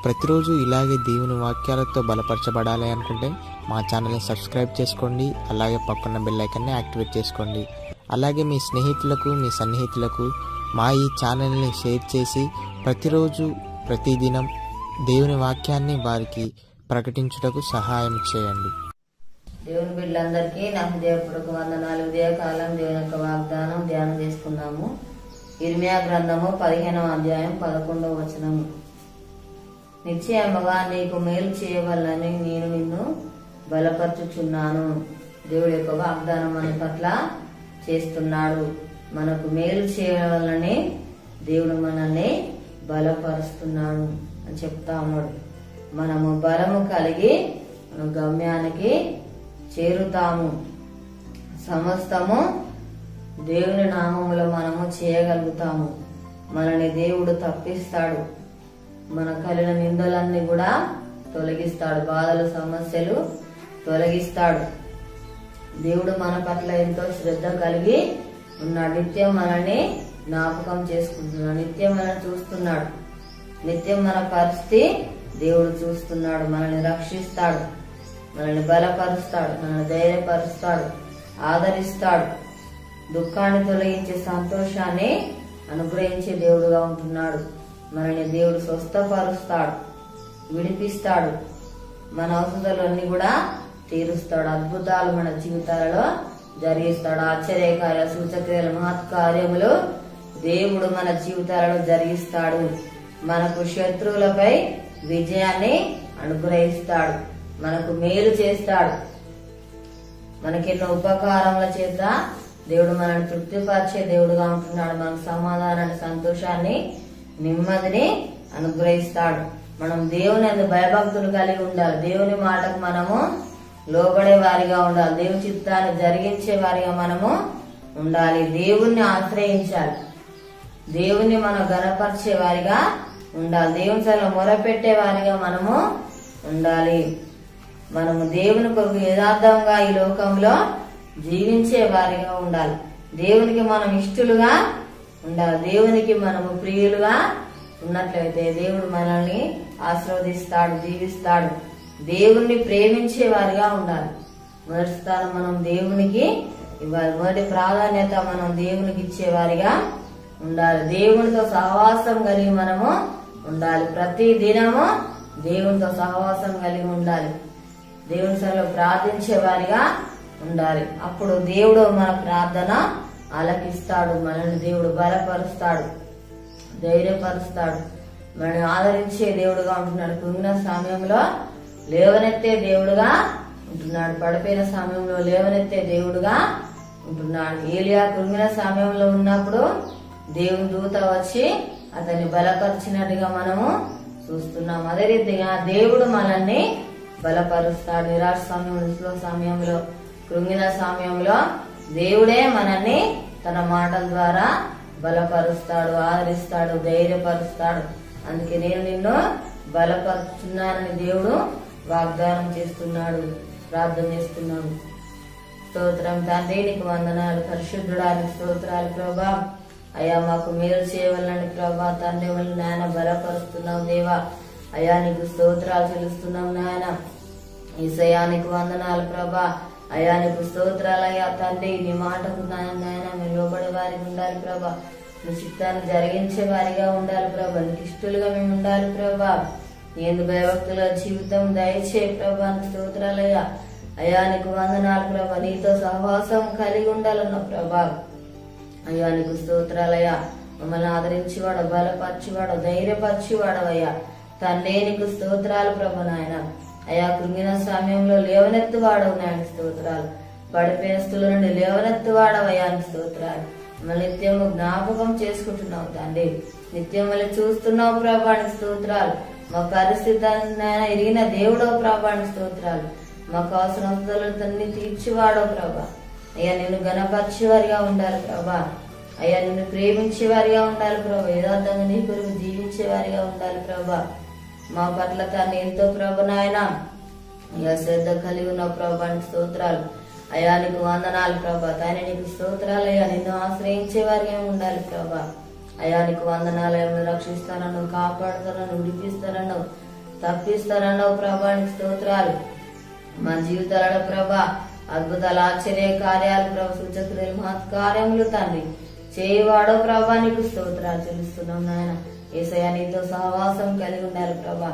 ప్రతిరోజు ఇలాగే దేవుని వాక్యాలతో బలపరచబడాలి అనుకుంటే మా ఛానల్ని సబ్స్క్రైబ్ చేసుకోండి. అలాగే పక్కన బెల్ ఐకాన్ని యాక్టివేట్ చేసుకోండి. అలాగే మీ స్నేహితులకు, మీ సన్నిహితులకు మా ఈ ఛానల్ని షేర్ చేసి ప్రతిరోజు ప్రతిదినం దేవుని వాక్యాన్ని వారికి ప్రకటించుటకు సహాయం చేయండి. దేవుని బిడ్డలందరికీ నా హృదయపూర్వక వందనాలు. ఉదయకాలం దేవుని యొక్క వాగ్దానం ధ్యానం చేసుకున్నాము. ఇర్మియా గ్రంథము 15వ అధ్యాయం 11వ వచనము. నిశ్చయముగా నీకు మేలు చేయవలని నేను నిన్ను బలపరచుచున్నాను. దేవుడి యొక్క వాగ్దానం మన పట్ల చేస్తున్నాడు. మనకు మేలు చేయవలని దేవుడు మనల్ని బలపరుస్తున్నాడు అని చెప్తా ఉన్నాడు. మనము బలము కలిగి మన గమ్యానికి చేరుతాము. సమస్తము దేవుని నామములో మనము చేయగలుగుతాము. మనని దేవుడు తప్పిస్తాడు. మన కలిగిన నిందలన్నీ కూడా తొలగిస్తాడు. బాధలు, సమస్యలు తొలగిస్తాడు. దేవుడు మన పట్ల ఎంతో శ్రద్ధ కలిగి ఉన్నాడు. నిత్యం మనల్ని జ్ఞాపకం చేసుకుంటున్నాడు. నిత్యం మనల్ని చూస్తున్నాడు. నిత్యం మన పరిస్థితి దేవుడు చూస్తున్నాడు. మనల్ని రక్షిస్తాడు, మనల్ని బలపరుస్తాడు, మనల్ని ధైర్యపరుస్తాడు, ఆదరిస్తాడు. దుఃఖాన్ని తొలగించే సంతోషాన్ని అనుగ్రహించే దేవుడుగా ఉంటున్నాడు. మనల్ని దేవుడు స్వస్థపరుస్తాడు, విడిపిస్తాడు, మన అవసరాలన్నీ కూడా తీరుస్తాడు. అద్భుతాలు మన జీవితాలలో జరిగిస్తాడు. ఆశ్చర్యకార్య, సూచక్రియలు, మహత్కార్యములు దేవుడు మన జీవితాలలో జరిగిస్తాడు. మనకు శత్రువులపై విజయాన్ని అనుగ్రహిస్తాడు. మనకు మేలు చేస్తాడు. మనకెన్నో ఉపకారముల చేత దేవుడు మనల్ని తృప్తిపరిచే దేవుడుగా ఉంటున్నాడు. మనకు సమాధానాన్ని, సంతోషాన్ని, నెమ్మదిని అనుగ్రహిస్తాడు. మనం దేవుని అందు భయభక్తులు కలిగి ఉండాలి. దేవుని మాటకు మనము లోబడే వారిగా ఉండాలి. దేవుని చిత్తాన్ని జరిగించే వారిగా మనము ఉండాలి. దేవుణ్ణి ఆశ్రయించాలి. దేవుణ్ణి మనం గణపరిచే వారిగా ఉండాలి. దేవుని సల మొరపెట్టే వారిగా మనము ఉండాలి. మనము దేవుని కొరకు యథార్థంగా ఈ లోకంలో జీవించే వారిగా ఉండాలి. దేవునికి మనం ఇష్టలుగా ఉండాలి. దేవునికి మనము ప్రియులుగా ఉన్నట్లయితే దేవుడు మనల్ని ఆశీర్వదిస్తాడు, దీవిస్తాడు. దేవుణ్ణి ప్రేమించే వారిగా ఉండాలి. మొదటి స్థానం మనం దేవునికి ఇవ్వాలి. మొదటి ప్రాధాన్యత మనం దేవునికి ఇచ్చేవారిగా ఉండాలి. దేవునితో సహవాసం కలిగి మనము ఉండాలి. ప్రతి దినము దేవునితో సహవాసం కలిగి ఉండాలి. దేవుని సన్నిధిలో ప్రార్థించే వారిగా ఉండాలి. అప్పుడు దేవుడు మన ప్రార్థన ఆలకిస్తాడు. మనల్ని దేవుడు బలపరుస్తాడు, ధైర్యపరుస్తాడు, మనల్ని ఆదరించే దేవుడుగా ఉంటున్నాడు. కృంగిన సమయంలో లేవనెత్తే దేవుడుగా ఉంటున్నాడు. పడిపోయిన సమయంలో లేవనెత్తే దేవుడుగా ఉంటున్నాడు. ఏలియా కృంగిన సమయంలో ఉన్నప్పుడు దేవుని దూత వచ్చి అతన్ని బలపరిచినట్టుగా మనము చూస్తున్నాం. అదే రీతిగా దేవుడు మనల్ని బలపరుస్తాడు. నిరాశ సమయంలో కృంగిన సమయంలో దేవుడే మనల్ని తన మాటల ద్వారా బలపరుస్తాడు, ఆదరిస్తాడు, ధైర్యపరుస్తాడు. అందుకే నేను నిన్ను బలపరుచున్నానని దేవుడు వాగ్దానం చేస్తున్నాడు. ప్రార్థన చేస్తున్నాడు. స్తోత్రం తండ్రి, నీకు వందనాలు. పరిశుద్ధుడానికి స్తోత్రాలు ప్రభా. అయ్యా మాకు మేలు చేయవలని ప్రభా తండ్రి వాళ్ళు నాయన బలపరుస్తున్నావు దేవా. అయ్యా నీకు స్తోత్రాలు చెల్లిస్తున్నాం నాయన. ఈసయానికి వందనాలు ప్రభా. అయ్యా నీకు స్తోత్రాలు అయ్యా తండ్రి. నీ మాటకు నాయన మేము లోబడే వారికి ఉండాలి ప్రభా. నీ చిత్తాన్ని జరిగించే వారిగా ఉండాలి ప్రభా. నీకు ఇష్టలుగా మేము ఉండాలి ప్రభా. ఏందు భయభక్తుల జీవితం దయచే ప్రభా. నీ స్తోత్రాలయ్యా. అయ్యా నీకు వందనాలు ప్రభా. నీతో సహవాసం కలిగి ఉండాలన్న ప్రభా. అయ్యా నీకు స్తోత్రాలయ్యా. మమ్మల్ని ఆదరించేవాడు, బలపరిచేవాడు, ధైర్యపరిచేవాడవయ్యా తండ్రి. నీకు స్తోత్రాలు ప్రభా నాయన. అయ్యా కృంగిన సమయంలో లేవనెత్తువాడవు నాయన స్తోత్రాలు. పడిపోయిన స్థుల నుండి లేవనెత్తువాడవయ్యా స్తోత్రాలు. మళ్ళీ నిత్యము జ్ఞాపకం చేసుకుంటున్నావు తండ్రి. నిత్యం మళ్ళీ చూస్తున్నావు ప్రభాని స్తోత్రాలు. మా పరిస్థితి ఎరిగిన దేవుడో ప్రభాని స్తోత్రాలు. మాకు అవసరం తీర్చివాడో ప్రభా. అయ్యా నిన్ను గణపరిచేవారిగా ఉండాలి ప్రభా. అయ్యా నిన్ను ప్రేమించేవారిగా ఉండాలి ప్రభా. యథార్థంగా నీ కొరకు జీవించేవారిగా ఉండాలి ప్రభా. మా పట్ల తాను ఎంతో ప్రభు నాయన అయ్యా శ్రద్ధ కలిగి ఉన్న ప్రభానికి స్తోత్రాలు. అయ్యా నీకు వందనాలు ప్రభా. తానే నీకు స్తోత్రాలు. అయ్యా నిన్ను ఆశ్రయించే వారిగా ఉండాలి ప్రభా. అయ్యా నీకు వందనాలు. రక్షిస్తానను, కాపాడుతానను, విడిపిస్తానను. తప్పిస్తారన్నావు ప్రభా, నీకు స్తోత్రాలు. మా జీవితాలలో ప్రభా అద్భుతాలు, ఆశ్చర్య కార్యాలు ప్రభు, సూచక్రియలు, మహత్ కార్యములు తండ్రి చేయవాడో ప్రభా, నీకు స్తోత్రాలు చెల్లిస్తున్నాం నాయన. యేసయ్య నీతో సహవాసం కలిగి ఉండాలి ప్రభా.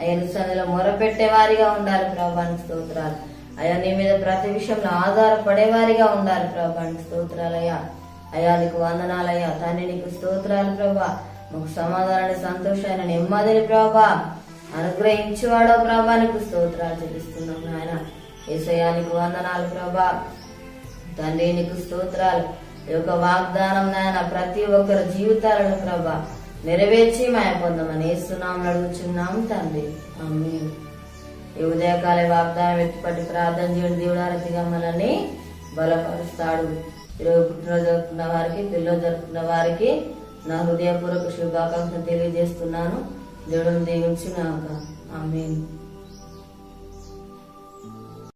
అయ్యా నీ సన్నిధిలో మొరపెట్టే వారిగా ఉండాలి ప్రభా, నీకు స్తోత్రాలు. అయ్యా నీ మీద ప్రతి విషయంలో ఆధారపడేవారిగా ఉండాలి ప్రభా, నీకు స్తోత్రాలయ్యా. అయ్యా నీకు వందనాలయ్యా తండ్రి, నీకు స్తోత్రాలు ప్రభా. మాకు సమాధానాన్ని, సంతోషాన్ని, నెమ్మదిని ప్రభా అనుగ్రహించేవాడో ప్రభా, నీకు స్తోత్రాలు చెల్లిస్తున్నాం నాయన. యేసయ్యా నీకు వందనాలు ప్రభా. తండ్రి నీకు స్తోత్రాలు. ఈ యొక్క వాగ్దానం నాయన ప్రతి ఒక్కరి జీవితాలను ప్రభా నెరవేర్చి మాయ పొందమని యేసునామములో అడుగుచున్నాం తండ్రి, ఆమేన్. ఈ ఉదయకాల వాగ్దానం ఎత్తుపట్టి ప్రార్థన చేయండి. దేవుడు ఆరతిగా మనల్ని బలపరుస్తాడు. ఈరోజు పుట్టినరోజు జరుపుకున్న వారికి, పిల్లలు జరుపుకున్న వారికి నా హృదయపూర్వక శుభాకాంక్షలు తెలియజేస్తున్నాను. దేవుడిని దీవించుగాక, ఆమేన్.